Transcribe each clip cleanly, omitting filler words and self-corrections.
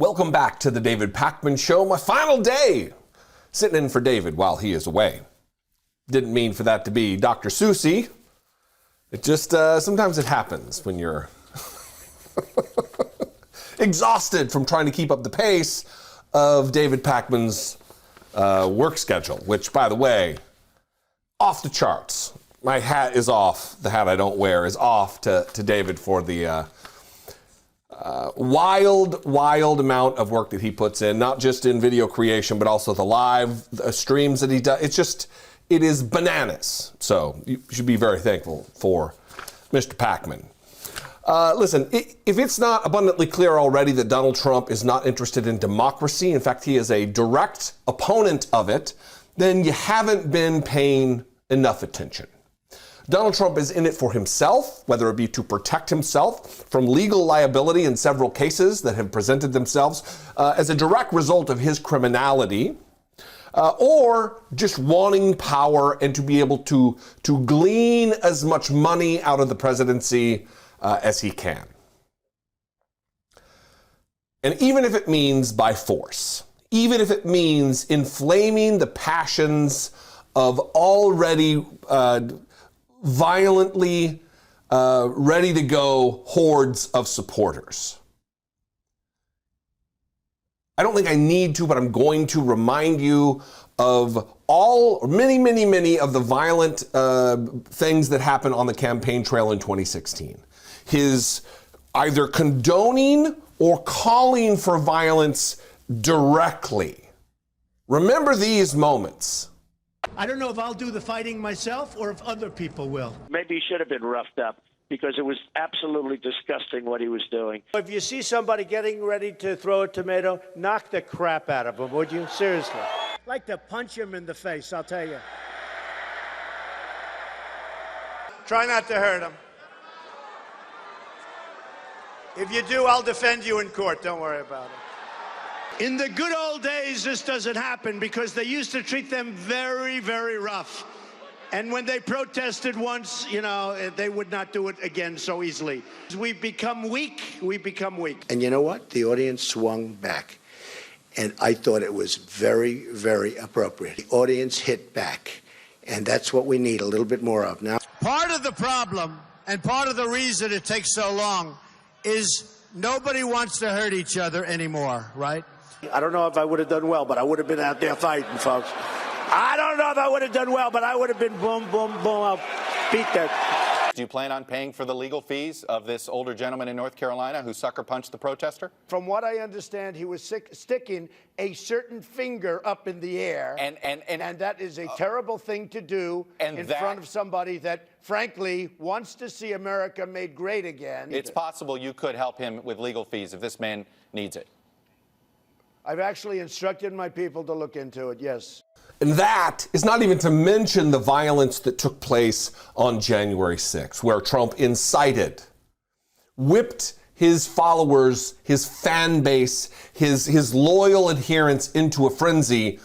Welcome back to the David Pakman Show. My final day sitting in for David while he is away. Didn't mean for that to be Dr. Susie. It just, sometimes it happens when you're exhausted from trying to keep up the pace of David Pakman's work schedule, which, by the way, off the charts. My hat is off. The hat I don't wear is off to David for the wild amount of work that he puts in, not just in video creation, but also the live streams that he does. It is bananas. So you should be very thankful for Mr. Pakman. Listen, if it's not abundantly clear already that Donald Trump is not interested in democracy, in fact, he is a direct opponent of it, then you haven't been paying enough attention. Donald Trump is in it for himself, whether it be to protect himself from legal liability in several cases that have presented themselves as a direct result of his criminality, or just wanting power and to be able to glean as much money out of the presidency as he can. And even if it means by force, even if it means inflaming the passions of already violently ready to go hordes of supporters. I don't think I need to, but I'm going to remind you of many of the violent things that happened on the campaign trail in 2016. His either condoning or calling for violence directly. Remember these moments. I don't know if I'll do the fighting myself or if other people will. Maybe he should have been roughed up because it was absolutely disgusting what he was doing. If you see somebody getting ready to throw a tomato, knock the crap out of them, would you? Seriously. I'd like to punch him in the face, I'll tell you. Try not to hurt him. If you do, I'll defend you in court. Don't worry about it. In the good old days, this doesn't happen because they used to treat them very, very rough. And when they protested once, they would not do it again so easily. We've become weak. We become weak. And you know what? The audience swung back. And I thought it was very, very appropriate. The audience hit back. And that's what we need a little bit more of now. Part of the problem and part of the reason it takes so long is nobody wants to hurt each other anymore, right? I don't know if I would have done well, but I would have been out there fighting, folks. I don't know if I would have done well, but I would have been boom, boom, boom. I'll beat that. Do you plan on paying for the legal fees of this older gentleman in North Carolina who sucker punched the protester? From what I understand, he was sticking a certain finger up in the air. And that is a terrible thing to do in front of somebody that, frankly, wants to see America made great again. It's possible you could help him with legal fees if this man needs it. I've actually instructed my people to look into it, yes. And that is not even to mention the violence that took place on January 6th, where Trump incited, whipped his followers, his fan base, his loyal adherents into a frenzy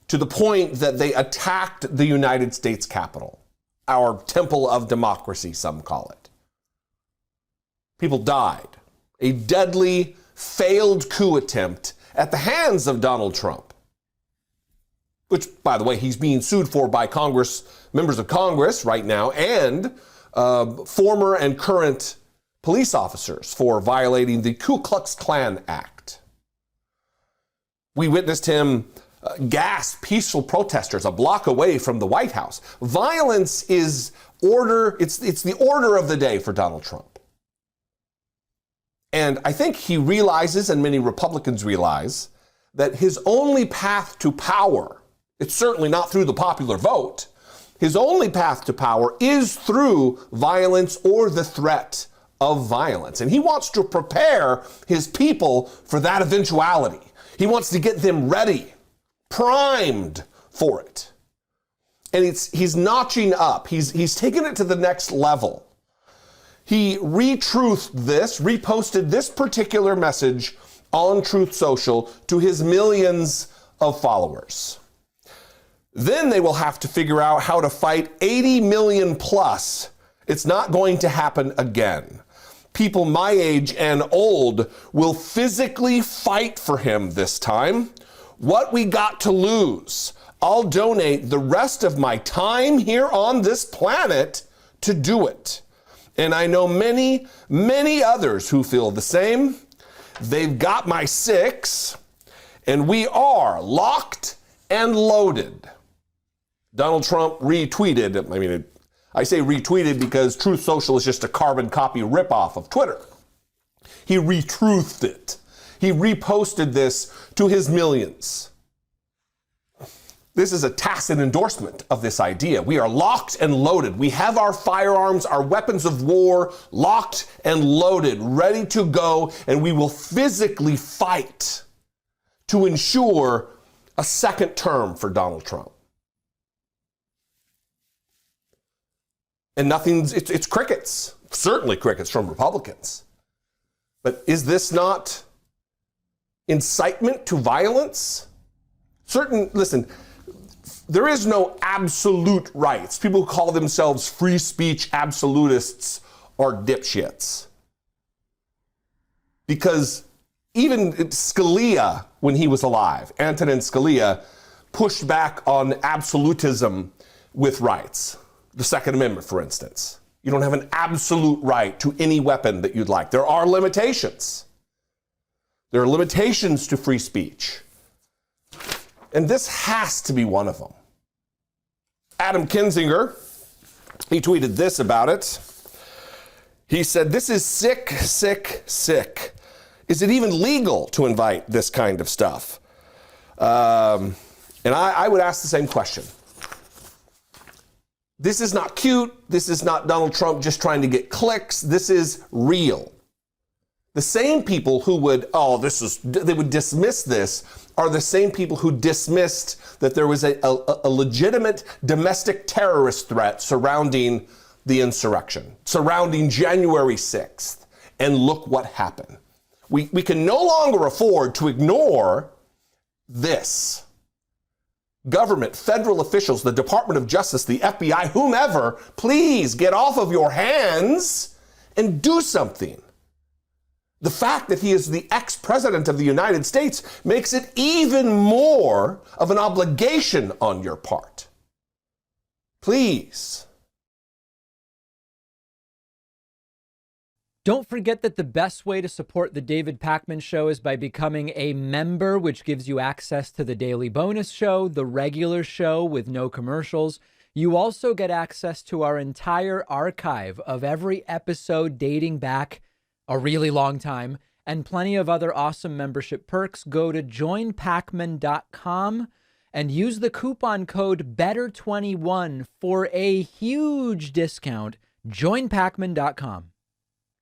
to the point that they attacked the United States Capitol, our temple of democracy, some call it. People died. A deadly, failed coup attempt at the hands of Donald Trump, which, by the way, he's being sued for by members of Congress right now, and former and current police officers for violating the Ku Klux Klan Act. We witnessed him gas peaceful protesters a block away from the White House. Violence is order. It's the order of the day for Donald Trump. And I think he realizes, and many Republicans realize, that his only path to power, it's certainly not through the popular vote, his only path to power is through violence or the threat of violence. And he wants to prepare his people for that eventuality. He wants to get them ready, primed for it. And he's notching up. He's taking it to the next level. He reposted this particular message on Truth Social to his millions of followers. Then they will have to figure out how to fight 80 million plus. It's not going to happen again. people my age and old will physically fight for him this time. What we got to lose? I'll donate the rest of my time here on this planet to do it. And I know many, many others who feel the same. They've got my 6, and we are locked and loaded. Donald Trump retweeted, I say retweeted because Truth Social is just a carbon copy ripoff of Twitter. He retruthed it. He reposted this to his millions. This is a tacit endorsement of this idea. We are locked and loaded. We have our firearms, our weapons of war locked and loaded, ready to go, and we will physically fight to ensure a second term for Donald Trump. And it's crickets, certainly crickets from Republicans. But is this not incitement to violence? Listen, there is no absolute rights. People who call themselves free speech absolutists are dipshits. Because even Scalia, when he was alive, Antonin Scalia, pushed back on absolutism with rights. The Second Amendment, for instance. You don't have an absolute right to any weapon that you'd like. There are limitations. There are limitations to free speech. And this has to be one of them. Adam Kinzinger, he tweeted this about it. He said, "This is sick, sick, sick. Is it even legal to invite this kind of stuff?" And I would ask the same question. This is not cute. This is not Donald Trump just trying to get clicks. This is real. The same people who would, they would dismiss this are the same people who dismissed that there was a legitimate domestic terrorist threat surrounding the insurrection, surrounding January 6th. And look what happened. We can no longer afford to ignore this. Government, federal officials, the Department of Justice, the FBI, whomever, please get off of your hands and do something. The fact that he is the ex-president of the United States makes it even more of an obligation on your part. Please. Don't forget that the best way to support the David Pakman Show is by becoming a member, which gives you access to the daily bonus show, the regular show with no commercials. You also get access to our entire archive of every episode dating back a really long time and plenty of other awesome membership perks. Go to joinpakman.com and use the coupon code BETTER21 for a huge discount. Joinpakman.com.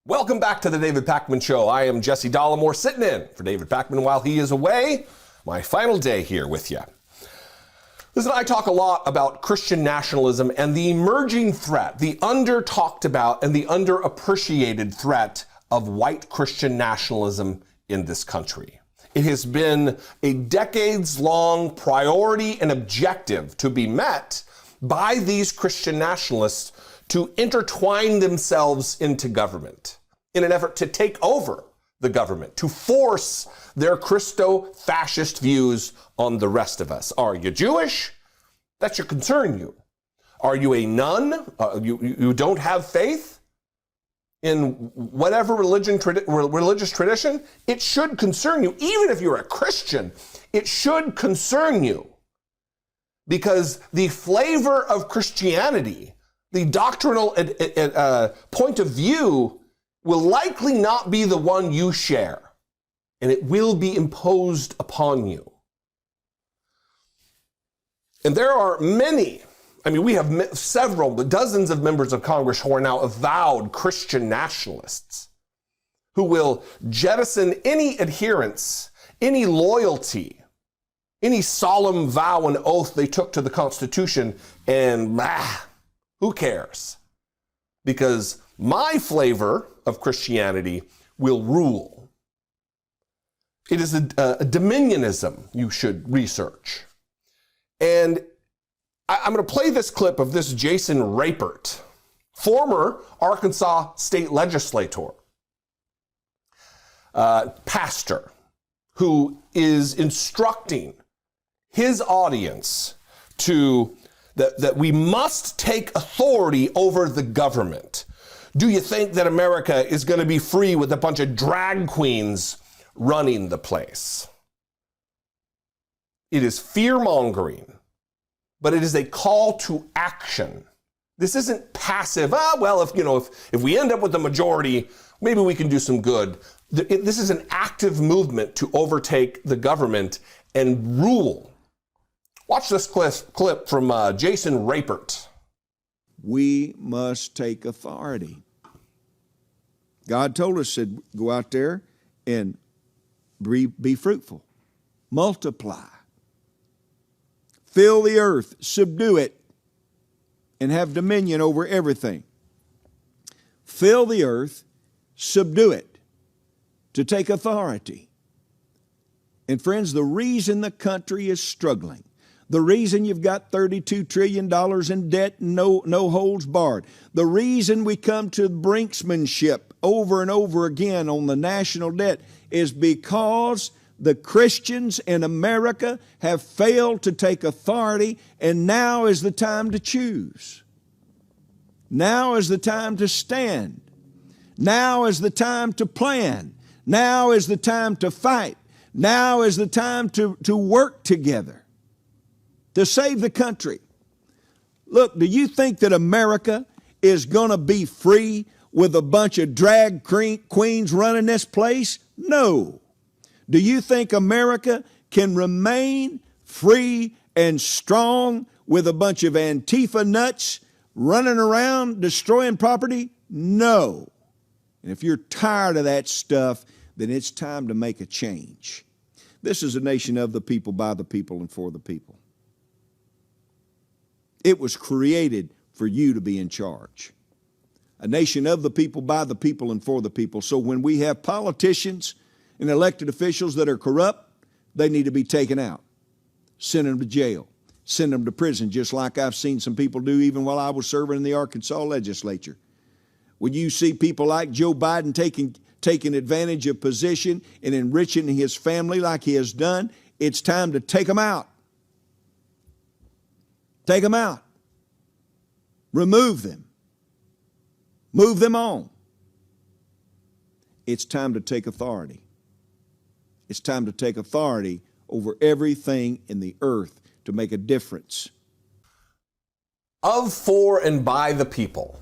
Welcome back to the David Pakman Show. I am Jesse Dollemore, sitting in for David Pakman while he is away. My final day here with you. Listen, I talk a lot about Christian nationalism and the emerging threat, the under-talked about and the underappreciated threat of white Christian nationalism in this country. It has been a decades-long priority and objective to be met by these Christian nationalists to intertwine themselves into government in an effort to take over the government, to force their Christo-fascist views on the rest of us. Are you Jewish? That should concern you. Are you a nun? You don't have faith in whatever religious tradition? It should concern you. Even if you're a Christian, it should concern you. Because the flavor of Christianity, the doctrinal point of view, will likely not be the one you share, and it will be imposed upon you. And there are many, we have several, dozens of members of Congress who are now avowed Christian nationalists, who will jettison any adherence, any loyalty, any solemn vow and oath they took to the Constitution, and who cares? Because my flavor of Christianity will rule. It is a dominionism you should research. And I'm going to play this clip of this Jason Rapert, former Arkansas state legislator, pastor who is instructing his audience that we must take authority over the government. Do you think that America is going to be free with a bunch of drag queens running the place? It is fear-mongering, but it is a call to action. This isn't passive. If we end up with the majority, maybe we can do some good. This is an active movement to overtake the government and rule. Watch this clip from Jason Rapert. We must take authority. God told us, said, go out there and be fruitful, multiply, fill the earth, subdue it, and have dominion over everything. Fill the earth, subdue it, to take authority. And friends, the reason the country is struggling, the reason you've got $32 trillion in debt and no holds barred, the reason we come to brinksmanship over and over again on the national debt is because the Christians in America have failed to take authority, and now is the time to choose. Now is the time to stand. Now is the time to plan. Now is the time to fight. Now is the time to work together to save the country. Look, do you think that America is going to be free with a bunch of drag queens running this place? No. Do you think America can remain free and strong with a bunch of Antifa nuts running around destroying property? No. And if you're tired of that stuff, then it's time to make a change. This is a nation of the people, by the people, and for the people. It was created for you to be in charge. A nation of the people, by the people, and for the people. So when we have politicians and elected officials that are corrupt, they need to be taken out. Send them to jail. Send them to prison, just like I've seen some people do even while I was serving in the Arkansas legislature. When you see people like Joe Biden taking advantage of position and enriching his family like he has done, it's time to take them out. Take them out. Remove them. Move them on. It's time to take authority. It's time to take authority over everything in the earth to make a difference. Of, for, and by the people.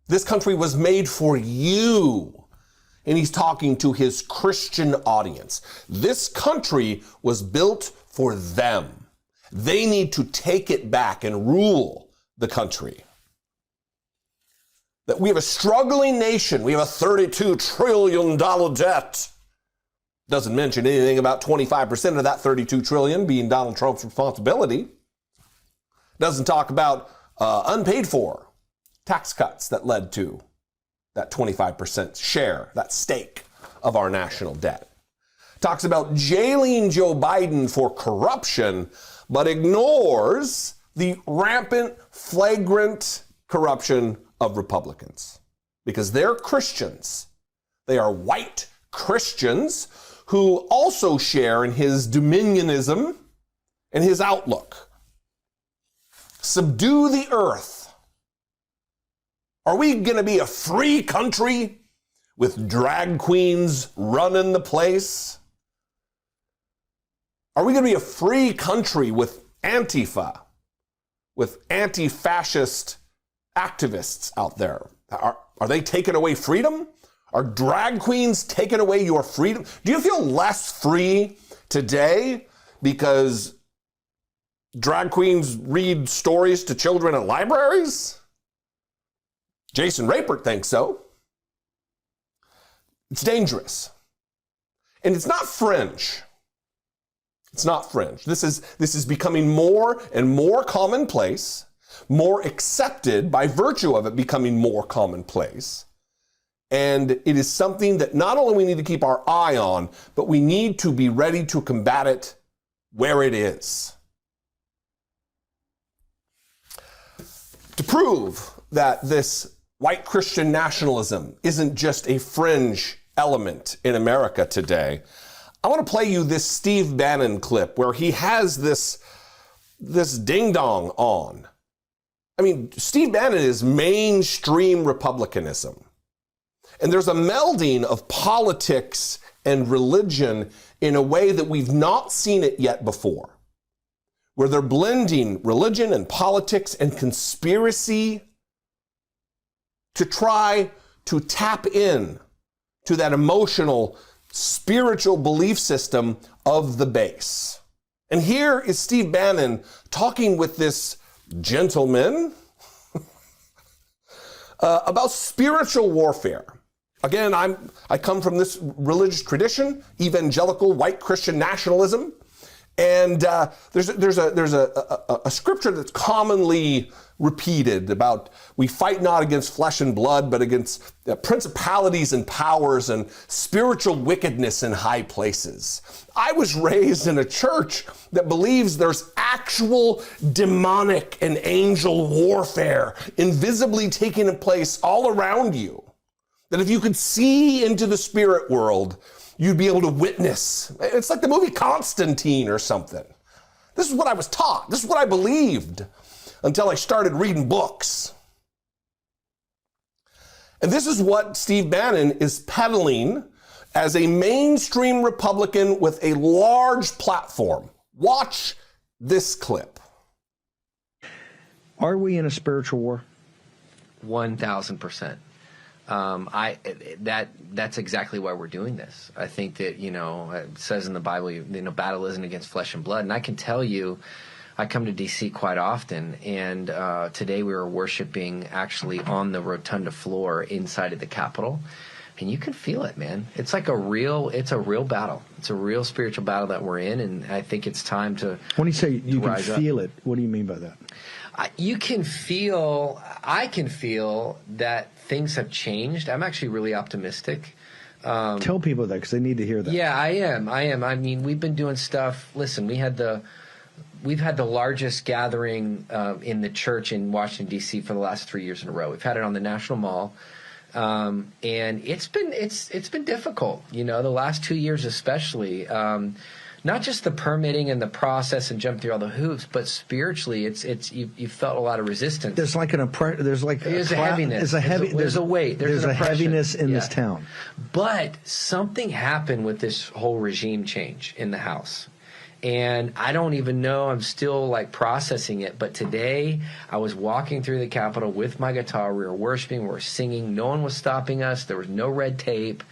This country was made for you. And he's talking to his Christian audience. This country was built for them. They need to take it back and rule the country. That we have a struggling nation. We have a $32 trillion debt. Doesn't mention anything about 25% of that $32 trillion being Donald Trump's responsibility. Doesn't talk about unpaid for tax cuts that led to that 25% share, that stake of our national debt. Talks about jailing Joe Biden for corruption, but ignores the rampant, flagrant corruption of Republicans. Because they're Christians. They are white Christians who also share in his dominionism and his outlook. Subdue the earth. Are we going to be a free country with drag queens running the place? Are we going to be a free country with Antifa, with anti-fascist activists out there? Are they taking away freedom? Are drag queens taking away your freedom? Do you feel less free today because drag queens read stories to children in libraries? Jason Rapert thinks so. It's dangerous. And it's not fringe. It's not fringe. This is becoming more and more commonplace, more accepted by virtue of it becoming more commonplace. And it is something that not only we need to keep our eye on, but we need to be ready to combat it where it is. To prove that this white Christian nationalism isn't just a fringe element in America today. I want to play you this Steve Bannon clip where he has this ding-dong on. I mean, Steve Bannon is mainstream Republicanism. And there's a melding of politics and religion in a way that we've not seen it yet before, where they're blending religion and politics and conspiracy to try to tap in to that emotional, spiritual belief system of the base. And here is Steve Bannon talking with this gentleman about spiritual warfare. Again, I come from this religious tradition, evangelical white Christian nationalism, and there's a scripture that's commonly repeated about we fight not against flesh and blood, but against principalities and powers and spiritual wickedness in high places. I was raised in a church that believes there's actual demonic and angel warfare invisibly taking place all around you. That if you could see into the spirit world, you'd be able to witness. It's like the movie Constantine or something. This is what I was taught. This is what I believed until I started reading books. And this is what Steve Bannon is peddling as a mainstream Republican with a large platform. Watch this clip. Are we in a spiritual war? 1,000%. That's exactly why we're doing this. I think that, it says in the Bible, battle isn't against flesh and blood. And I can tell you, I come to D.C. quite often, and today we were worshiping actually on the rotunda floor inside of the Capitol. And you can feel it, man. It's like it's a real battle. It's a real spiritual battle that we're in, and I think it's time to When you say you can feel it, what do you mean by that? I can feel that things have changed. I'm actually really optimistic. Tell people that because they need to hear that. Yeah, I am. I mean, we've been doing stuff. Listen, we've had the largest gathering in the church in Washington, D.C. for the last 3 years in a row. We've had it on the National Mall. And it's been difficult, the last 2 years especially. Not just the permitting and the process and jump through all the hoops, but spiritually, you felt a lot of resistance. There's like an there's a heaviness. There's a weight. There's a heaviness in this town. But something happened with this whole regime change in the House. And I don't even know, I'm still processing it. But today I was walking through the Capitol with my guitar. We were worshiping, we were singing. No one was stopping us. There was no red tape.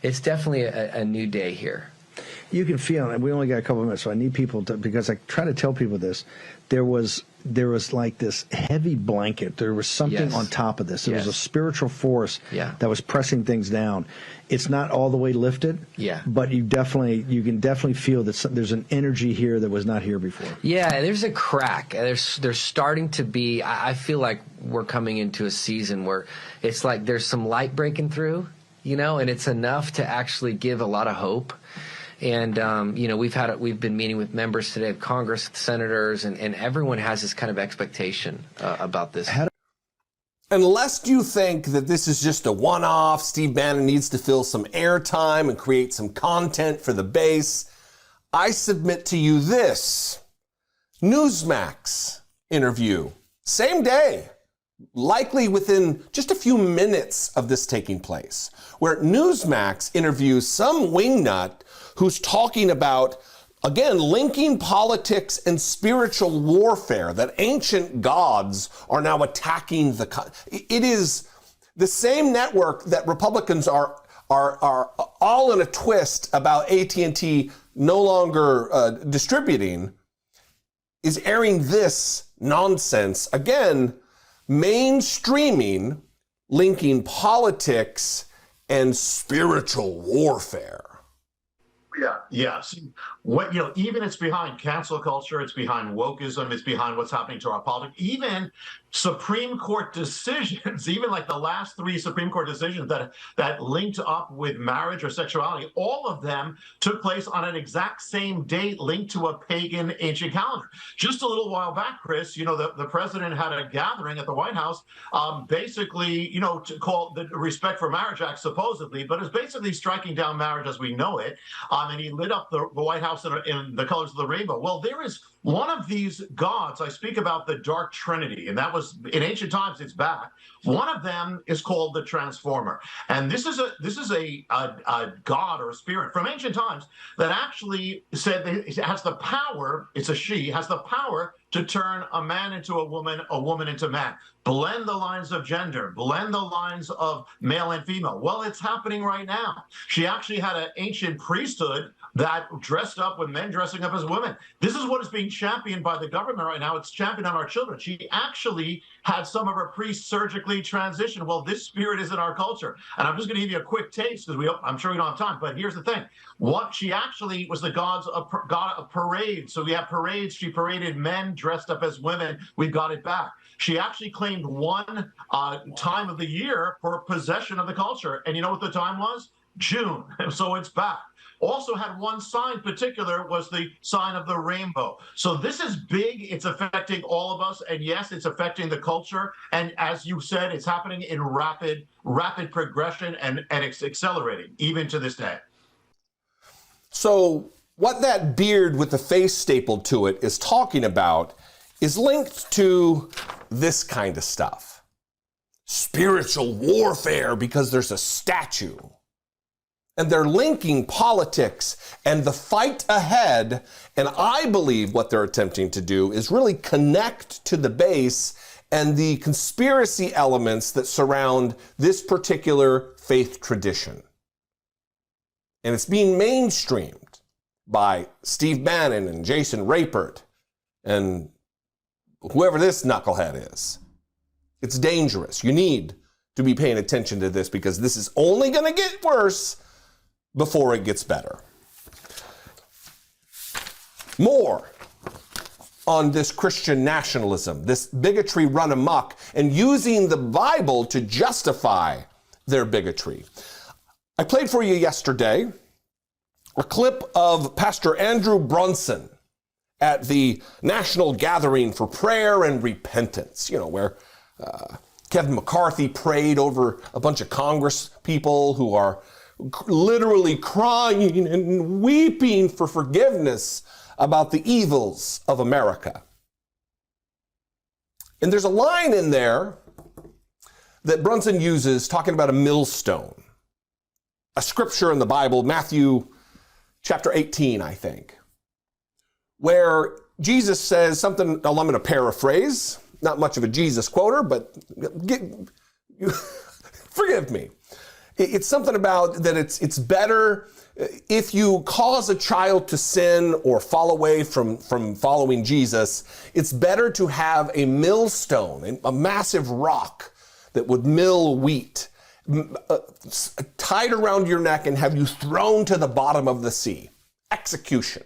It's definitely a new day here. You can feel it. We only got a couple of minutes, so I need people to, because I try to tell people this. There was like this heavy blanket. There was something on top of this. There was a spiritual force that was pressing things down. It's not all the way lifted, but you can definitely feel that there's an energy here that was not here before. Yeah, there's a crack. There's starting to be. I feel like we're coming into a season where it's like there's some light breaking through, and it's enough to actually give a lot of hope. And we've been meeting with members today of Congress, senators, and everyone has this kind of expectation about this. Unless you think that this is just a one-off, Steve Bannon needs to fill some airtime and create some content for the base, I submit to you this Newsmax interview, same day, likely within just a few minutes of this taking place, where Newsmax interviews some wingnut who's talking about, again, linking politics and spiritual warfare, that ancient gods are now attacking it is the same network that Republicans are all in a twist about AT&T no longer distributing, is airing this nonsense. Again, mainstreaming, linking politics and spiritual warfare. Yeah, yeah. See, what even it's behind cancel culture, it's behind wokeism, it's behind what's happening to our politics. Even Supreme Court decisions, even like the last 3 Supreme Court decisions that linked up with marriage or sexuality, all of them took place on an exact same date linked to a pagan ancient calendar. Just a little while back, Chris, the president had a gathering at the White House, basically, to call the Respect for Marriage Act, supposedly, but it's basically striking down marriage as we know it. And he lit up the White House in the colors of the rainbow. Well, there is one of these gods. I speak about the Dark Trinity, and that was in ancient times. It's back. One of them is called the Transformer, and this is a god or a spirit from ancient times that actually said that it has the power. It's a she has the power to turn a man into a woman into man, blend the lines of gender, blend the lines of male and female. Well, it's happening right now. She actually had an ancient priesthood that dressed up with men dressing up as women. This is what is being championed by the government right now. It's championed on our children. She actually had some of her priests surgically transition. Well, this spirit is in our culture. And I'm just going to give you a quick taste because I'm sure we don't have time. But here's the thing. What she actually was the god of parades. So we have parades. She paraded men dressed up as women. We've got it back. She actually claimed one time of the year for possession of the culture. And you know what the time was? June. So it's back. Also had one sign particular was the sign of the rainbow. So this is big. It's affecting all of us. And yes, it's affecting the culture. And as you said, it's happening in rapid progression and it's accelerating even to this day. So what that beard with the face stapled to it is talking about is linked to this kind of stuff. Spiritual warfare because there's a statue. And they're linking politics and the fight ahead. And I believe what they're attempting to do is really connect to the base and the conspiracy elements that surround this particular faith tradition. And it's being mainstreamed by Steve Bannon and Jason Rapert and whoever this knucklehead is. It's dangerous. You need to be paying attention to this because this is only going to get worse before it gets better. More on this Christian nationalism, this bigotry run amok, and using the Bible to justify their bigotry. I played for you yesterday a clip of Pastor Andrew Brunson at the National Gathering for Prayer and Repentance, where Kevin McCarthy prayed over a bunch of Congress people who are literally crying and weeping for forgiveness about the evils of America. And there's a line in there that Brunson uses talking about a millstone, a scripture in the Bible, Matthew chapter 18, I think, where Jesus says something, I'm going to paraphrase, not much of a Jesus quoter, but forgive me. It's something about that it's better if you cause a child to sin or fall away from following Jesus, it's better to have a millstone, a massive rock that would mill wheat, tied around your neck and have you thrown to the bottom of the sea. Execution.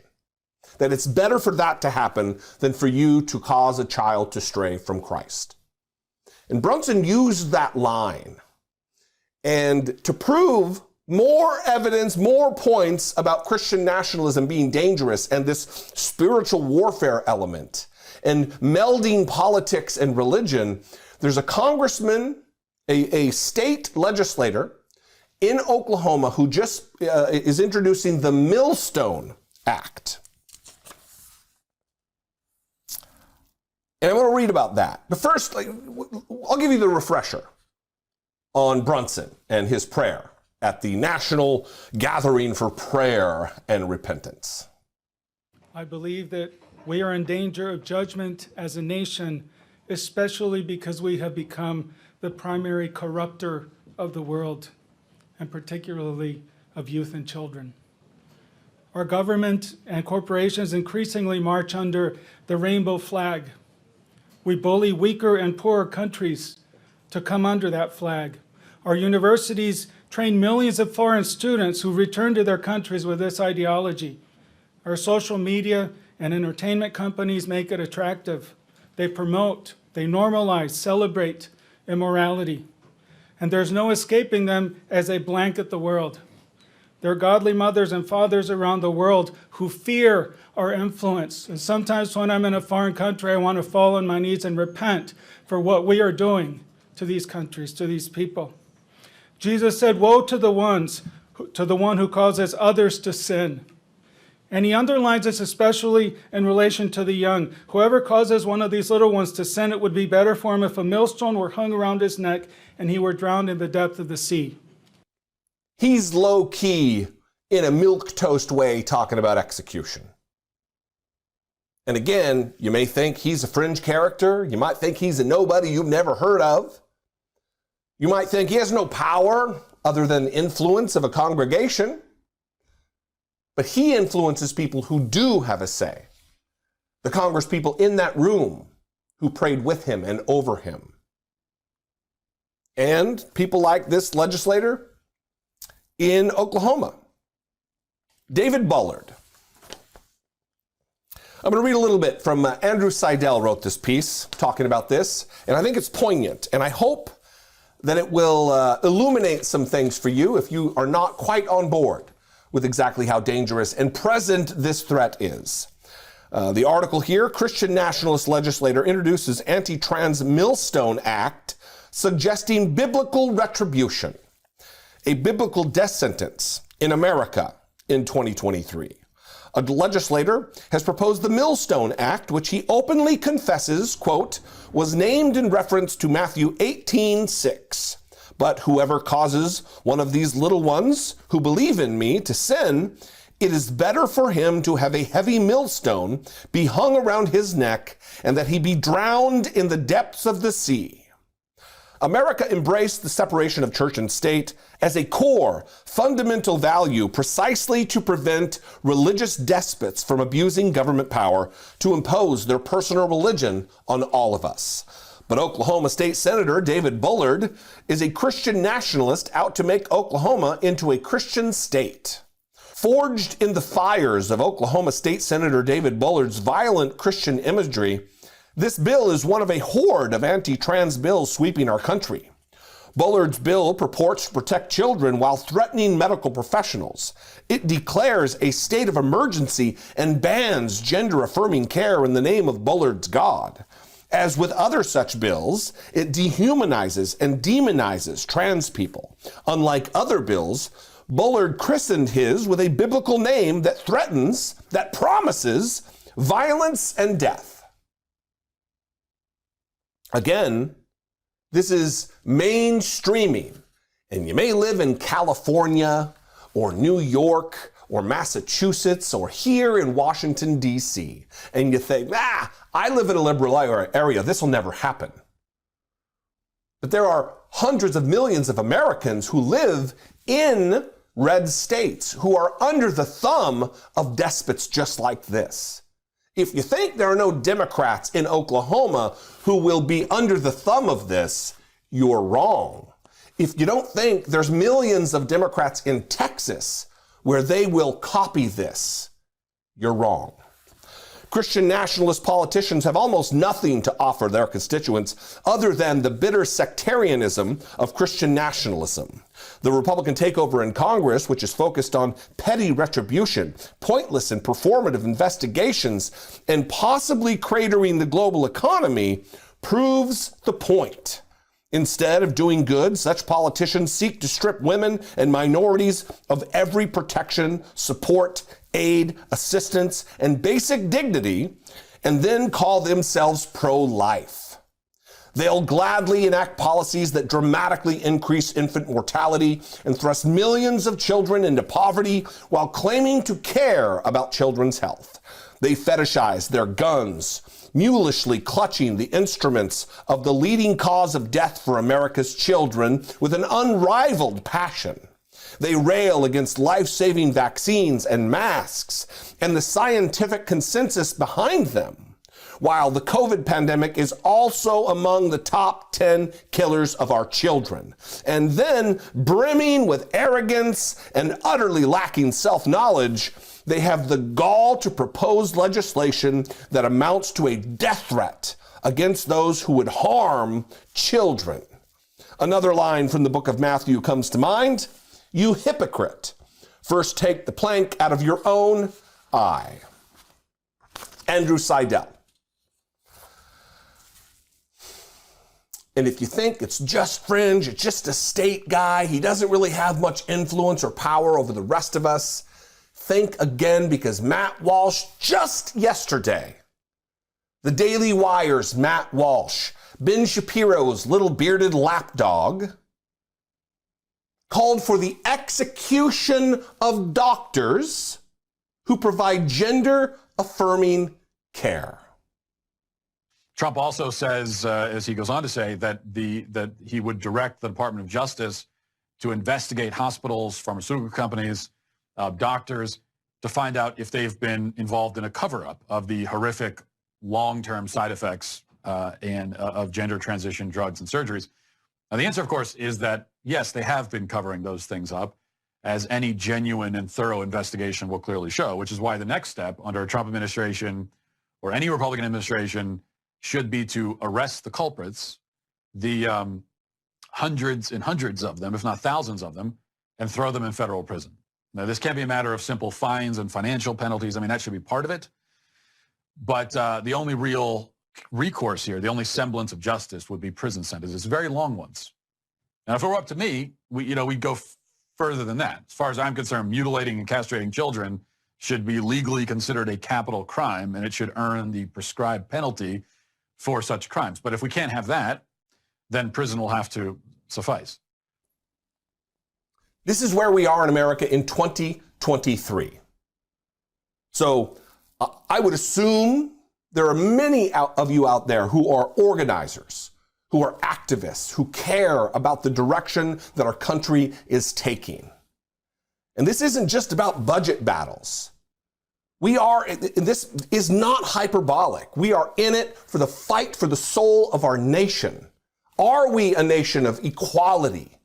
That it's better for that to happen than for you to cause a child to stray from Christ. And Brunson used that line and to prove more evidence, more points about Christian nationalism being dangerous and this spiritual warfare element and melding politics and religion. There's a congressman, a state legislator in Oklahoma who just is introducing the Millstone Act. And I'm going to read about that. But first, I'll give you the refresher on Brunson and his prayer at the National Gathering for Prayer and Repentance. I believe that we are in danger of judgment as a nation, especially because we have become the primary corrupter of the world, and particularly of youth and children. Our government and corporations increasingly march under the rainbow flag. We bully weaker and poorer countries to come under that flag. Our universities train millions of foreign students who return to their countries with this ideology. Our social media and entertainment companies make it attractive. They promote, they normalize, celebrate immorality. And there's no escaping them as they blanket the world. There are godly mothers and fathers around the world who fear our influence. And sometimes when I'm in a foreign country, I want to fall on my knees and repent for what we are doing to these countries, to these people. Jesus said, woe to the one who causes others to sin. And he underlines this especially in relation to the young. Whoever causes one of these little ones to sin, it would be better for him if a millstone were hung around his neck and he were drowned in the depth of the sea. He's low-key, in a milquetoast way, talking about execution. And again, you may think he's a fringe character. You might think he's a nobody you've never heard of. You might think he has no power other than influence of a congregation. But he influences people who do have a say. The Congress people in that room who prayed with him and over him. And people like this legislator in Oklahoma, David Bullard. I'm going to read a little bit from Andrew Seidel wrote this piece talking about this, and I think it's poignant, and I hope that it will illuminate some things for you if you are not quite on board with exactly how dangerous and present this threat is. The article here, Christian nationalist legislator introduces anti-trans millstone act suggesting biblical retribution, a biblical death sentence in America in 2023. A legislator has proposed the Millstone Act, which he openly confesses, quote, was named in reference to Matthew 18:6. But whoever causes one of these little ones who believe in me to sin, it is better for him to have a heavy millstone be hung around his neck and that he be drowned in the depths of the sea. America embraced the separation of church and state as a core, fundamental value precisely to prevent religious despots from abusing government power to impose their personal religion on all of us. But Oklahoma State Senator David Bullard is a Christian nationalist out to make Oklahoma into a Christian state. Forged in the fires of Oklahoma State Senator David Bullard's violent Christian imagery, this bill is one of a horde of anti-trans bills sweeping our country. Bullard's bill purports to protect children while threatening medical professionals. It declares a state of emergency and bans gender-affirming care in the name of Bullard's God. As with other such bills, it dehumanizes and demonizes trans people. Unlike other bills, Bullard christened his with a biblical name that threatens, that promises, violence and death. Again, this is mainstreaming, and you may live in California or New York or Massachusetts or here in Washington, D.C., and you think, I live in a liberal area, this will never happen. But there are hundreds of millions of Americans who live in red states who are under the thumb of despots just like this. If you think there are no Democrats in Oklahoma who will be under the thumb of this, you're wrong. If you don't think there's millions of Democrats in Texas where they will copy this, you're wrong. Christian nationalist politicians have almost nothing to offer their constituents other than the bitter sectarianism of Christian nationalism. The Republican takeover in Congress, which is focused on petty retribution, pointless and performative investigations, and possibly cratering the global economy, proves the point. Instead of doing good, such politicians seek to strip women and minorities of every protection, support, aid, assistance, and basic dignity, and then call themselves pro-life. They'll gladly enact policies that dramatically increase infant mortality and thrust millions of children into poverty while claiming to care about children's health. They fetishize their guns, mulishly clutching the instruments of the leading cause of death for America's children with an unrivaled passion. They rail against life-saving vaccines and masks and the scientific consensus behind them. while the COVID pandemic is also among the top 10 killers of our children. And then, brimming with arrogance and utterly lacking self-knowledge, they have the gall to propose legislation that amounts to a death threat against those who would harm children. Another line from the book of Matthew comes to mind. You hypocrite, first take the plank out of your own eye. Andrew Seidel. And if you think it's just fringe, it's just a state guy, he doesn't really have much influence or power over the rest of us, think again, because Matt Walsh, just yesterday, the Daily Wire's Matt Walsh, Ben Shapiro's little bearded lapdog, called for the execution of doctors who provide gender-affirming care. Trump also says, as he goes on to say, that he would direct the Department of Justice to investigate hospitals, pharmaceutical companies, doctors, to find out if they've been involved in a cover-up of the horrific long-term side effects of gender transition drugs and surgeries. Now, the answer, of course, is that, yes, they have been covering those things up, as any genuine and thorough investigation will clearly show, which is why the next step under a Trump administration or any Republican administration should be to arrest the culprits, the hundreds and hundreds of them, if not thousands of them, and throw them in federal prison. Now, this can't be a matter of simple fines and financial penalties. I mean, that should be part of it. But the only real recourse here, the only semblance of justice would be prison sentences, very long ones. Now, if it were up to me, we'd go further than that. As far as I'm concerned, mutilating and castrating children should be legally considered a capital crime, and it should earn the prescribed penalty for such crimes. But if we can't have that, then prison will have to suffice. This is where we are in America in 2023. So I would assume there are many of you out there who are organizers, who are activists, who care about the direction that our country is taking. And this isn't just about budget battles. This is not hyperbolic. We are in it for the fight for the soul of our nation. Are we a nation of equality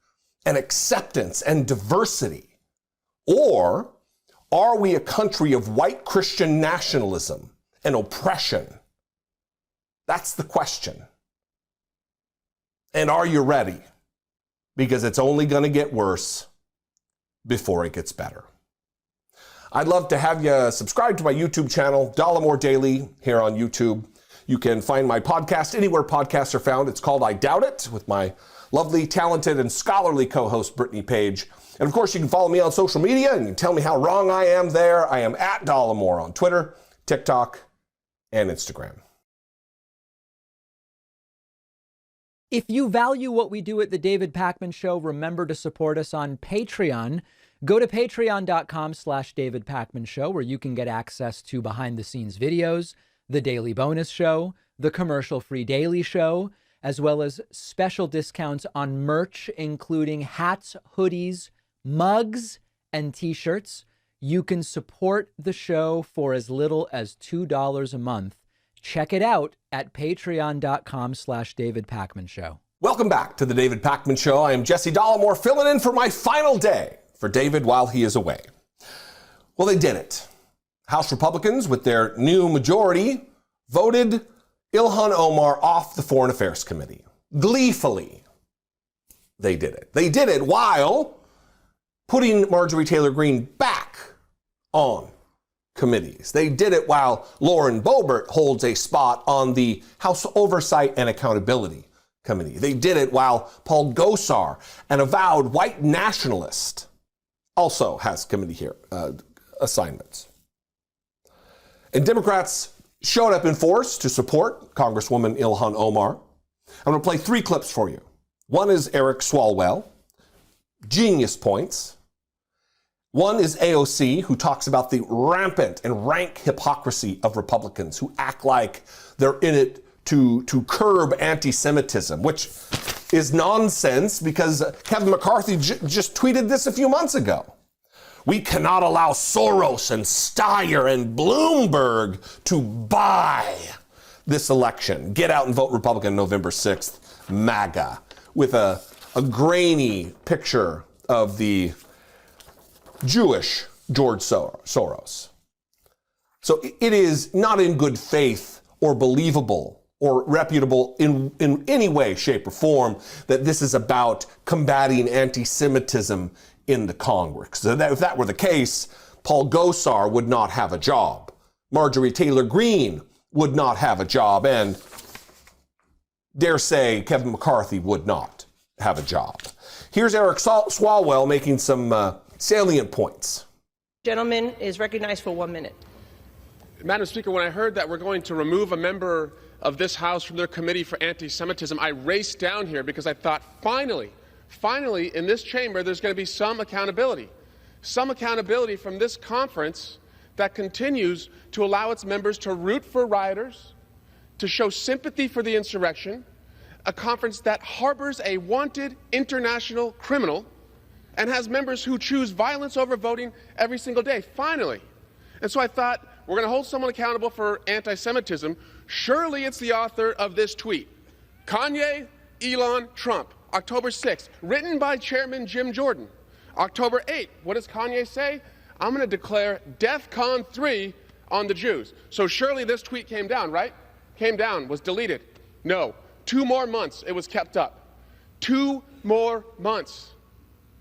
and acceptance and diversity? Or are we a country of white Christian nationalism and oppression? That's the question. And are you ready? Because it's only going to get worse before it gets better. I'd love to have you subscribe to my YouTube channel, Dollemore Daily, here on YouTube. You can find my podcast anywhere podcasts are found. It's called I Doubt It, with my lovely, talented, and scholarly co-host, Brittany Page. And of course, you can follow me on social media and you can tell me how wrong I am there. I am at Dollemore on Twitter, TikTok, and Instagram. If you value what we do at The David Pakman Show, remember to support us on Patreon. Go to patreon.com/David Pakman Show, where you can get access to behind-the-scenes videos, the Daily Bonus Show, the commercial-free Daily Show, as well as special discounts on merch, including hats, hoodies, mugs, and t-shirts. You can support the show for as little as $2 a month. Check it out at patreon.com/David Pakman Show. Welcome back to the David Pakman Show. I am Jesse Dollemore, filling in for my final day for David while he is away. Well, they did it. House Republicans, with their new majority, voted Ilhan Omar off the Foreign Affairs Committee. Gleefully, they did it. They did it while putting Marjorie Taylor Greene back on committees. They did it while Lauren Boebert holds a spot on the House Oversight and Accountability Committee. They did it while Paul Gosar, an avowed white nationalist, also has committee assignments. And Democrats showed up in force to support Congresswoman Ilhan Omar. I'm going to play 3 clips for you. One is Eric Swalwell, genius points. One is AOC, who talks about the rampant and rank hypocrisy of Republicans who act like they're in it to curb anti-Semitism, which is nonsense because Kevin McCarthy just tweeted this a few months ago. We cannot allow Soros and Steyer and Bloomberg to buy this election. Get out and vote Republican November 6th, MAGA, with a grainy picture of the Jewish George Soros. So it is not in good faith or believable or reputable in any way, shape, or form that this is about combating anti-Semitism in the Congress. So if that were the case, Paul Gosar would not have a job. Marjorie Taylor Greene would not have a job. And dare say Kevin McCarthy would not have a job. Here's Eric Swalwell making some salient points. Gentleman is recognized for 1 minute. Madam Speaker, when I heard that we're going to remove a member of this House from their committee for anti-Semitism, I raced down here because I thought, finally, in this chamber, there's going to be some accountability from this conference that continues to allow its members to root for rioters, to show sympathy for the insurrection, a conference that harbors a wanted international criminal and has members who choose violence over voting every single day, finally. And so I thought, we're going to hold someone accountable for anti-Semitism. Surely it's the author of this tweet. Kanye, Elon, Trump, October 6th, written by Chairman Jim Jordan. October 8th, what does Kanye say? I'm going to declare DEFCON 3 on the Jews. So surely this tweet came down, right? Came down, was deleted. No, 2 more months it was kept up. 2 more months.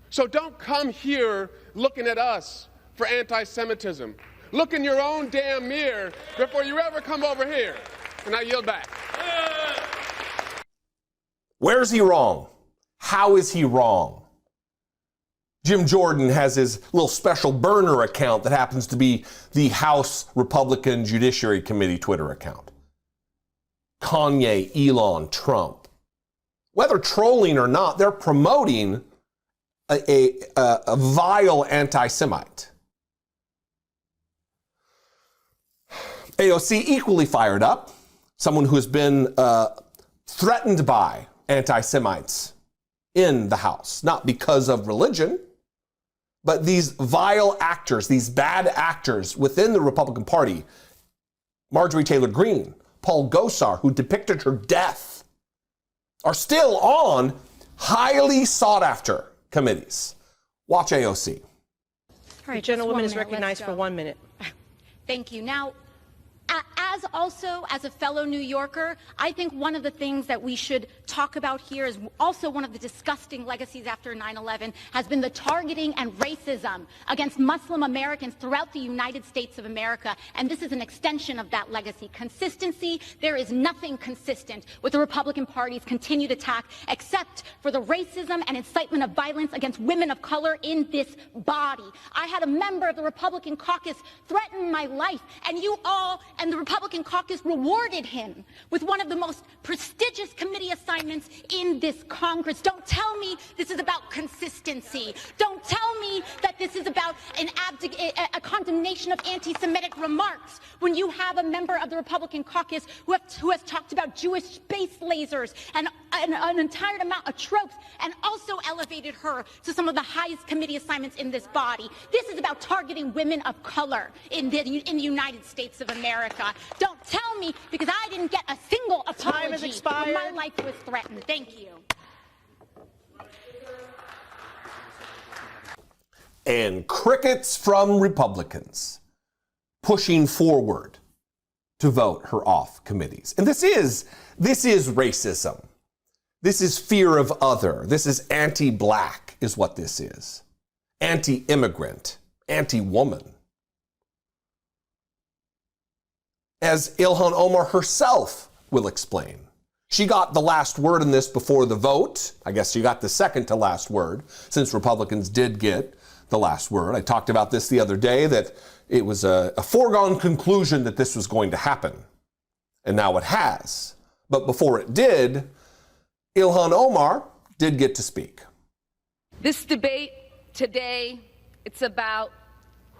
So don't come here looking at us for anti-Semitism. Look in your own damn mirror before you ever come over here. And I yield back. Where's he wrong? How is he wrong? Jim Jordan has his little special burner account that happens to be the House Republican Judiciary Committee Twitter account. Kanye, Elon, Trump. Whether trolling or not, they're promoting a vile anti-Semite. AOC equally fired up, someone who has been threatened by anti-Semites in the House, not because of religion, but these vile actors, these bad actors within the Republican Party, Marjorie Taylor Greene, Paul Gosar, who depicted her death, are still on highly sought after committees. Watch AOC. All right, gentlewoman is recognized for 1 minute. Thank you. Now, as a fellow New Yorker, I think one of the things that we should talk about here is also one of the disgusting legacies after 9/11 has been the targeting and racism against Muslim Americans throughout the United States of America. And this is an extension of that legacy. Consistency, there is nothing consistent with the Republican Party's continued attack except for the racism and incitement of violence against women of color in this body. I had a member of the Republican caucus threaten my life, and you all and the Republican caucus rewarded him with one of the most prestigious committee assignments in this Congress. Don't tell me this is about consistency. Don't tell me that this is about a condemnation of anti-Semitic remarks when you have a member of the Republican caucus who has talked about Jewish space lasers and an entire amount of tropes and also elevated her to some of the highest committee assignments in this body. This is about targeting women of color in the United States of America. Don't tell me, because I didn't get a single apology when my life was threatened. Thank you. And crickets from Republicans pushing forward to vote her off committees. And this is racism. This is fear of other. This is anti-black is what this is. Anti-immigrant, anti-woman. As Ilhan Omar herself will explain. She got the last word in this before the vote. I guess she got the second to last word, since Republicans did get the last word. I talked about this the other day, that it was a foregone conclusion that this was going to happen. And now it has. But before it did, Ilhan Omar did get to speak. This debate today, it's about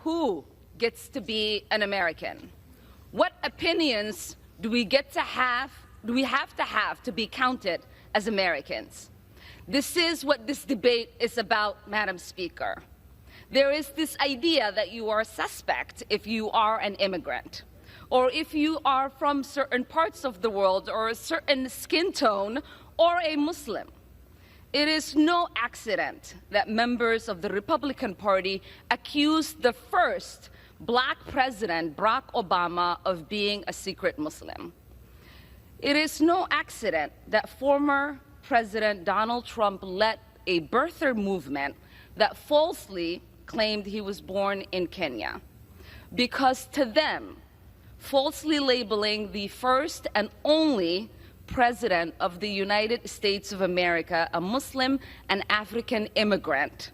who gets to be an American. What opinions do we have to have to be counted as Americans? This is what this debate is about, Madam Speaker. There is this idea that you are a suspect if you are an immigrant. or if you are from certain parts of the world or a certain skin tone or a Muslim. It is no accident that members of the Republican Party accused the first black president, Barack Obama, of being a secret Muslim. It is no accident that former President Donald Trump led a birther movement that falsely claimed he was born in Kenya. Because to them, falsely labeling the first and only President of the United States of America a Muslim and African immigrant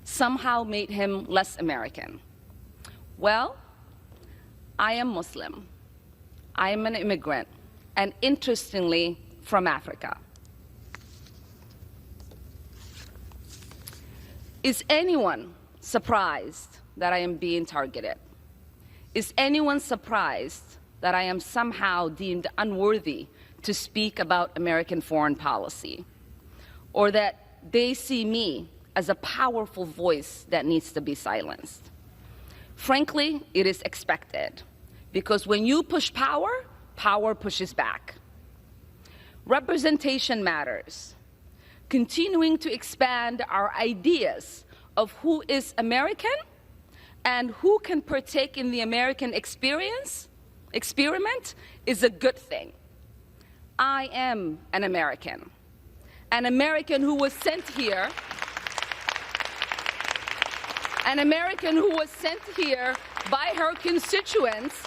somehow made him less American. Well, I am Muslim. I am an immigrant, and interestingly, from Africa. Is anyone surprised that I am being targeted? Is anyone surprised that I am somehow deemed unworthy to speak about American foreign policy, or that they see me as a powerful voice that needs to be silenced? Frankly, it is expected, because when you push power, power pushes back. Representation matters. Continuing to expand our ideas of who is American and who can partake in the American experiment is a good thing. I am an American who was sent here, by her constituents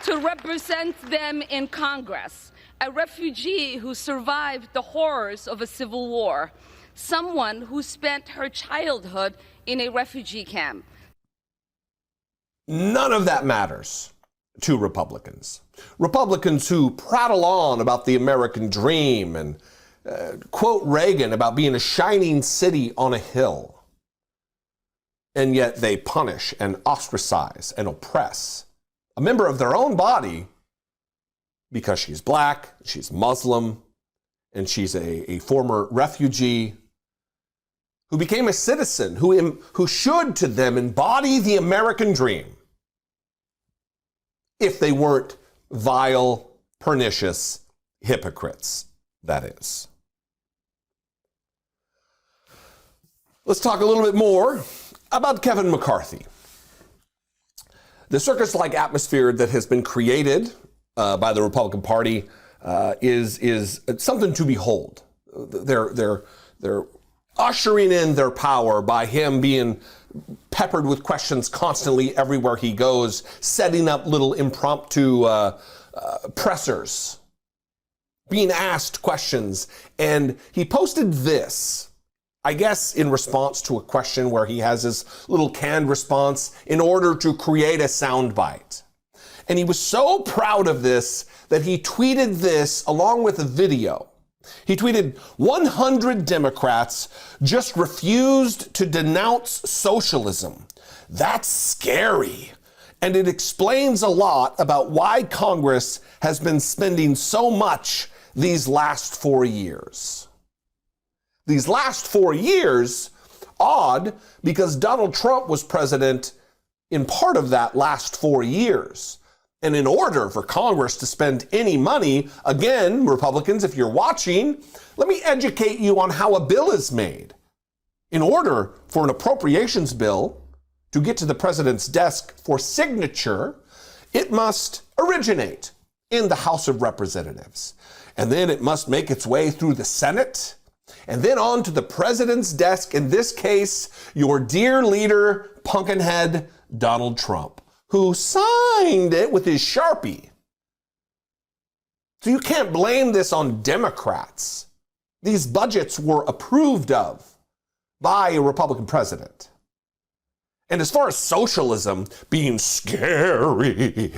to represent them in Congress, a refugee who survived the horrors of a civil war, someone who spent her childhood in a refugee camp. None of that matters to Republicans. Republicans who prattle on about the American dream and quote Reagan about being a shining city on a hill. And yet they punish and ostracize and oppress a member of their own body because she's black, she's Muslim, and she's a former refugee who became a citizen, who should to them embody the American dream if they weren't vile, pernicious hypocrites, that is. Let's talk a little bit more about Kevin McCarthy. The circus-like atmosphere that has been created by the Republican Party is something to behold. They're ushering in their power by him being peppered with questions constantly everywhere he goes, setting up little impromptu pressers, being asked questions. And he posted this, I guess in response to a question where he has his little canned response in order to create a soundbite. And he was so proud of this that he tweeted this along with a video. He tweeted, 100 Democrats just refused to denounce socialism. That's scary. And it explains a lot about why Congress has been spending so much these last 4 years. These last 4 years, odd, because Donald Trump was president in part of that last 4 years. And in order for Congress to spend any money, again, Republicans, if you're watching, let me educate you on how a bill is made. In order for an appropriations bill to get to the president's desk for signature, it must originate in the House of Representatives. And then it must make its way through the Senate, and then on to the president's desk, in this case, your dear leader, Pumpkinhead Donald Trump, who signed it with his Sharpie. So you can't blame this on Democrats. These budgets were approved of by a Republican president. And as far as socialism being scary,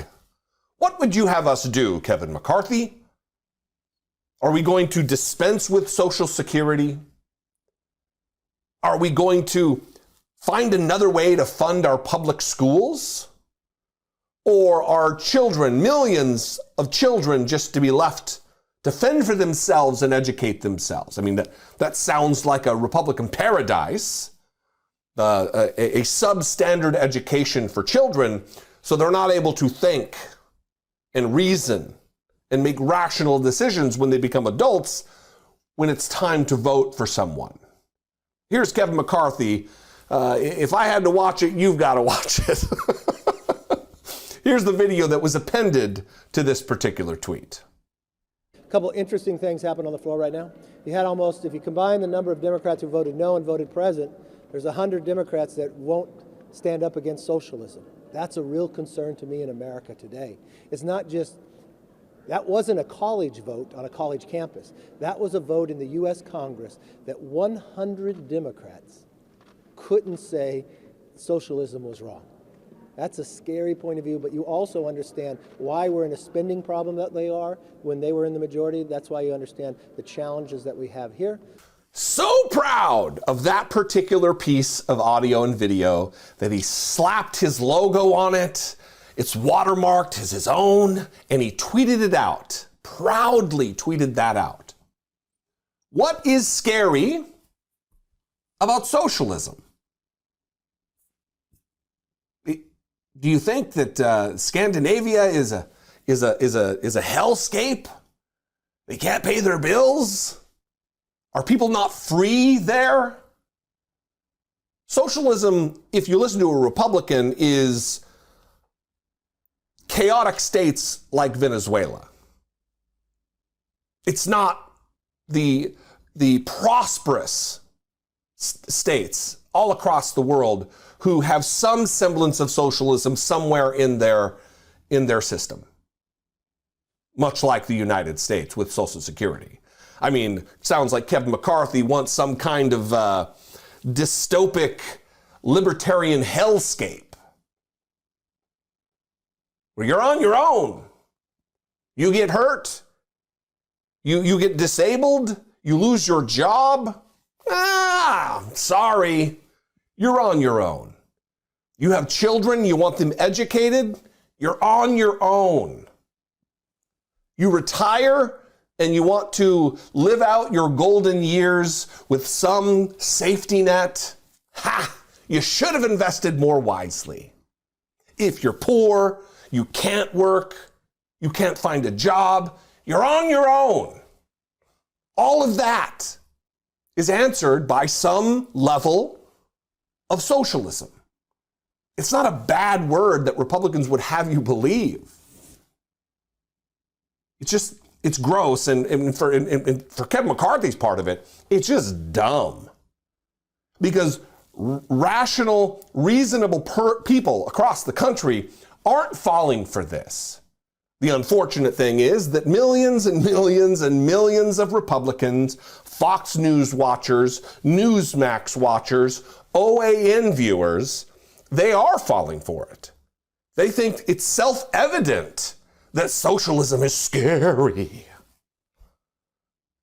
what would you have us do, Kevin McCarthy? Are we going to dispense with Social Security? Are we going to find another way to fund our public schools? Or are children, millions of children, just to be left to fend for themselves and educate themselves? I mean, that sounds like a Republican paradise, a substandard education for children, so they're not able to think and reason and make rational decisions when they become adults when it's time to vote for someone. Here's Kevin McCarthy. If I had to watch it, you've got to watch it. Here's the video that was appended to this particular tweet. A couple interesting things happened on the floor right now. You had almost, if you combine the number of Democrats who voted no and voted present, there's 100 Democrats that won't stand up against socialism. That's a real concern to me in America today. It's not just, that wasn't a college vote on a college campus. That was a vote in the U.S. Congress that 100 Democrats couldn't say socialism was wrong. That's a scary point of view, but you also understand why we're in a spending problem that they are when they were in the majority. That's why you understand the challenges that we have here. So proud of that particular piece of audio and video that he slapped his logo on it. It's watermarked as his own, and he tweeted it out, proudly tweeted that out. What is scary about socialism? Do you think that Scandinavia is a hellscape? They can't pay their bills? Are people not free there? Socialism, if you listen to a Republican, is chaotic states like Venezuela. It's not the prosperous states all across the world who have some semblance of socialism somewhere in their system. Much like the United States with Social Security. I mean, it sounds like Kevin McCarthy wants some kind of dystopic libertarian hellscape where you're on your own. You get hurt. You get disabled. You lose your job. Sorry. You're on your own. You have children, you want them educated, you're on your own. You retire and you want to live out your golden years with some safety net. You should have invested more wisely. If you're poor, you can't work, you can't find a job, you're on your own. All of that is answered by some level of socialism. It's not a bad word that Republicans would have you believe. It's gross, and for Kevin McCarthy's part of it, it's just dumb. Because rational, reasonable people across the country aren't falling for this. The unfortunate thing is that millions and millions and millions of Republicans, Fox News watchers, Newsmax watchers, OAN viewers, they are falling for it. They think it's self-evident that socialism is scary.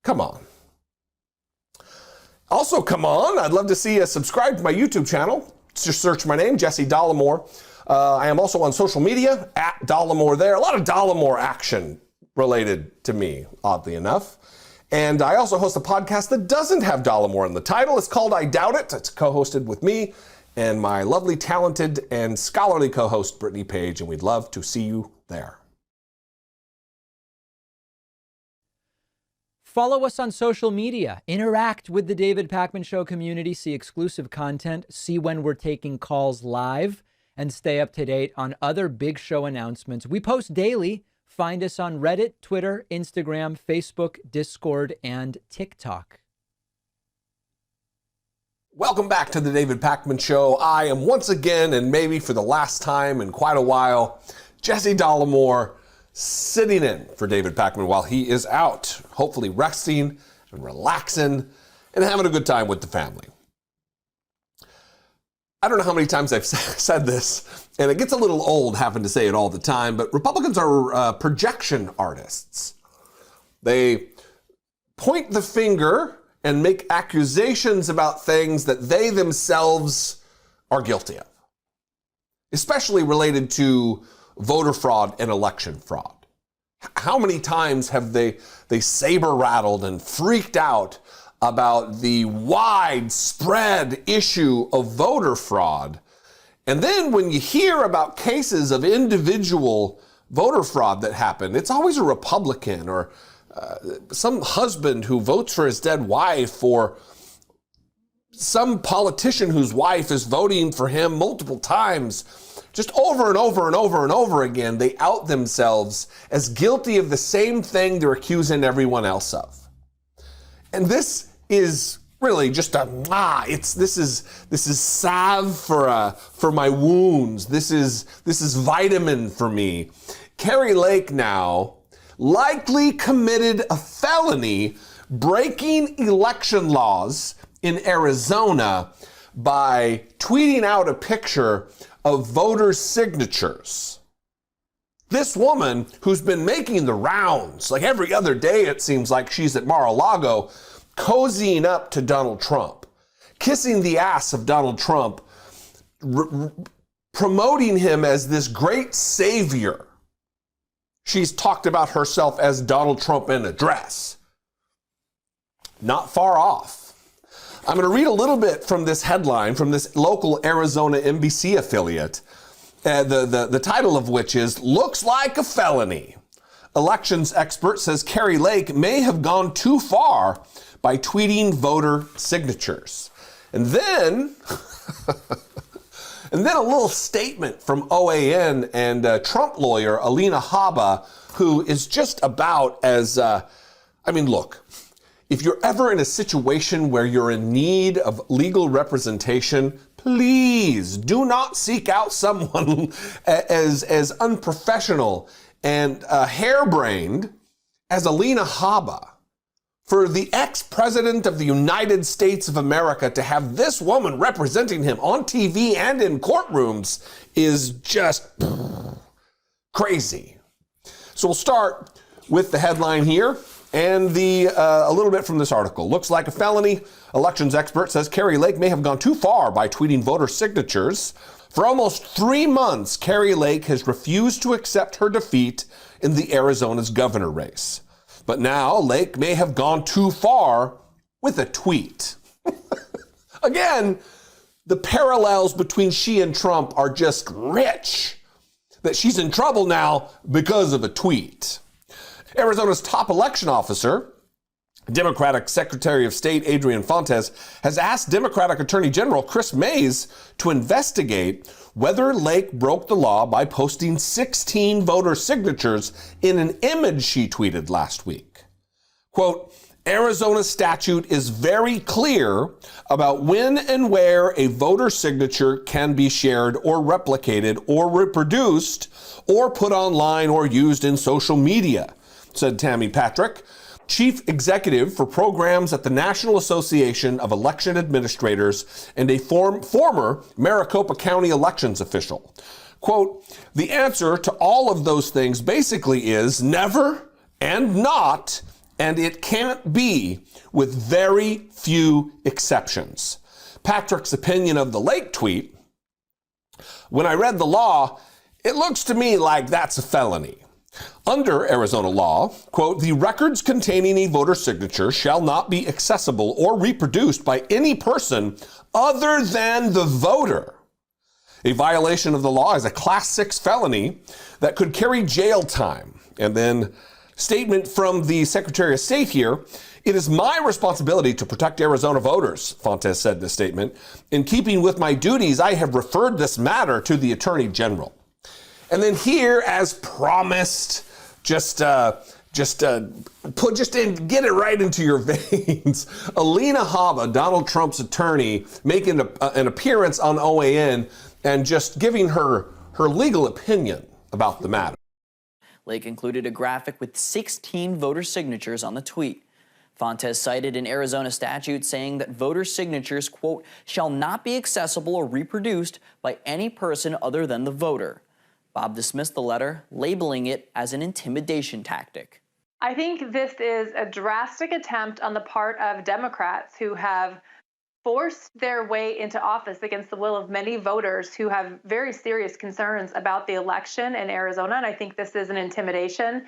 Come on. Also, come on, I'd love to see you subscribe to my YouTube channel. Just search my name, Jesse Dollemore. I am also on social media, @Dollemore there. A lot of Dollemore action related to me, oddly enough. And I also host a podcast that doesn't have Dollemore in the title. It's called I Doubt It. It's co-hosted with me and my lovely, talented, and scholarly co-host, Brittany Page, and we'd love to see you there. Follow us on social media. Interact with the David Pakman Show community. See exclusive content. See when we're taking calls live. And stay up to date on other big show announcements. We post daily. Find us on Reddit, Twitter, Instagram, Facebook, Discord, and TikTok. Welcome back to the David Pakman Show. I am once again, and maybe for the last time in quite a while, Jesse Dollemore, sitting in for David Pakman while he is out, hopefully resting and relaxing and having a good time with the family. I don't know how many times I've said this, and it gets a little old having to say it all the time, but Republicans are projection artists. They point the finger and make accusations about things that they themselves are guilty of, especially related to voter fraud and election fraud. How many times have they saber rattled and freaked out about the widespread issue of voter fraud? And then when you hear about cases of individual voter fraud that happened, it's always a Republican or some husband who votes for his dead wife, or some politician whose wife is voting for him multiple times. Just over and over and over and over again, they out themselves as guilty of the same thing they're accusing everyone else of. And this is really just this is salve for my wounds. This is vitamin for me. Kari Lake now likely committed a felony breaking election laws in Arizona by tweeting out a picture of voters' signatures. This woman, who's been making the rounds, like every other day it seems like she's at Mar-a-Lago, cozying up to Donald Trump, kissing the ass of Donald Trump, promoting him as this great savior. She's talked about herself as Donald Trump in a dress. Not far off. I'm going to read a little bit from this headline from this local Arizona NBC affiliate, the title of which is, "Looks Like a Felony. Elections expert says Kari Lake may have gone too far by tweeting voter signatures." And then, a little statement from OAN and Trump lawyer Alina Habba, who is just about as, look, if you're ever in a situation where you're in need of legal representation, please do not seek out someone as unprofessional and harebrained as Alina Habba. For the ex-president of the United States of America to have this woman representing him on TV and in courtrooms is just crazy. So we'll start with the headline here and a little bit from this article. Looks like a felony. Elections expert says Kari Lake may have gone too far by tweeting voter signatures. For almost 3 months, Kari Lake has refused to accept her defeat in the Arizona's governor race. But now Lake may have gone too far with a tweet. Again, the parallels between she and Trump are just rich. That she's in trouble now because of a tweet. Arizona's top election officer, Democratic Secretary of State Adrian Fontes, has asked Democratic Attorney General Chris Mays to investigate whether Lake broke the law by posting 16 voter signatures in an image she tweeted last week. Quote, Arizona's statute is very clear about when and where a voter signature can be shared or replicated or reproduced or put online or used in social media, said Tammy Patrick, Chief Executive for Programs at the National Association of Election Administrators and a former Maricopa County elections official. Quote, the answer to all of those things basically is never and not, and it can't be, with very few exceptions. Patrick's opinion of the Lake tweet, when I read the law, it looks to me like that's a felony. Under Arizona law, quote, the records containing a voter signature shall not be accessible or reproduced by any person other than the voter. A violation of the law is a Class 6 felony that could carry jail time. And then statement from the Secretary of State here, it is my responsibility to protect Arizona voters, Fontes said in a statement. In keeping with my duties, I have referred this matter to the Attorney General. And then here, as promised, get it right into your veins. Alina Habba, Donald Trump's attorney, making an appearance on OAN and just giving her legal opinion about the matter. Lake included a graphic with 16 voter signatures on the tweet. Fontes cited an Arizona statute saying that voter signatures, quote, shall not be accessible or reproduced by any person other than the voter. Bob dismissed the letter, labeling it as an intimidation tactic. I think this is a drastic attempt on the part of Democrats who have forced their way into office against the will of many voters who have very serious concerns about the election in Arizona. And I think this is an intimidation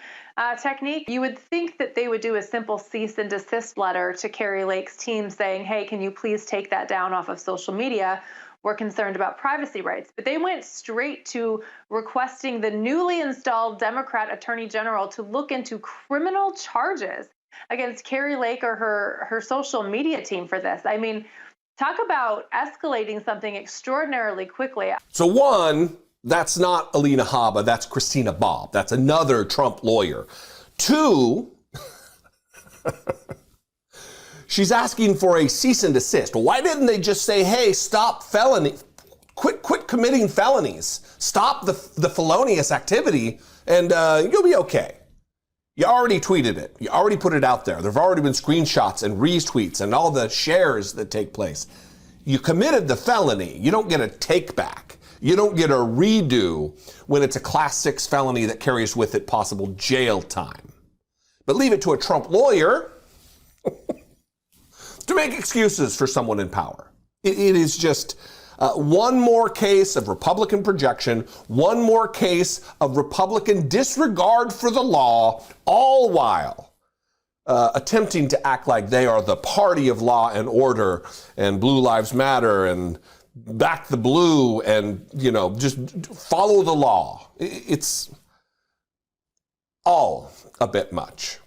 technique. You would think that they would do a simple cease and desist letter to Kari Lake's team saying, hey, can you please take that down off of social media? were concerned about privacy rights. But they went straight to requesting the newly installed Democrat Attorney General to look into criminal charges against Kari Lake or her social media team for this. I mean, talk about escalating something extraordinarily quickly. So one, that's not Alina Habba, that's Christina Bobb. That's another Trump lawyer. Two, she's asking for a cease and desist. Why didn't they just say, hey, stop felony, quit committing felonies, stop the felonious activity, and you'll be okay. You already tweeted it. You already put it out there. There have already been screenshots and retweets and all the shares that take place. You committed the felony. You don't get a take back. You don't get a redo when it's a class 6 felony that carries with it possible jail time. But leave it to a Trump lawyer to make excuses for someone in power. It is just one more case of Republican projection, one more case of Republican disregard for the law, all while attempting to act like they are the party of law and order and Blue Lives Matter and back the blue and, just follow the law. It's all a bit much.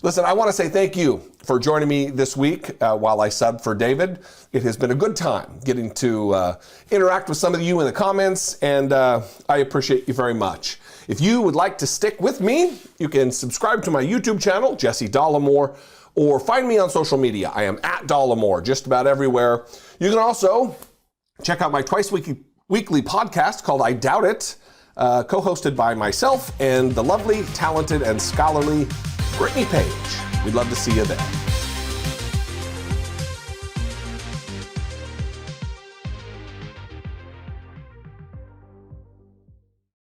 Listen, I want to say thank you for joining me this week while I sub for David. It has been a good time getting to interact with some of you in the comments, and I appreciate you very much. If you would like to stick with me, you can subscribe to my YouTube channel, Jesse Dollemore, or find me on social media. I am at Dollemore, just about everywhere. You can also check out my twice weekly podcast called I Doubt It, co-hosted by myself and the lovely, talented, and scholarly Brittany Page. We'd love to see you there.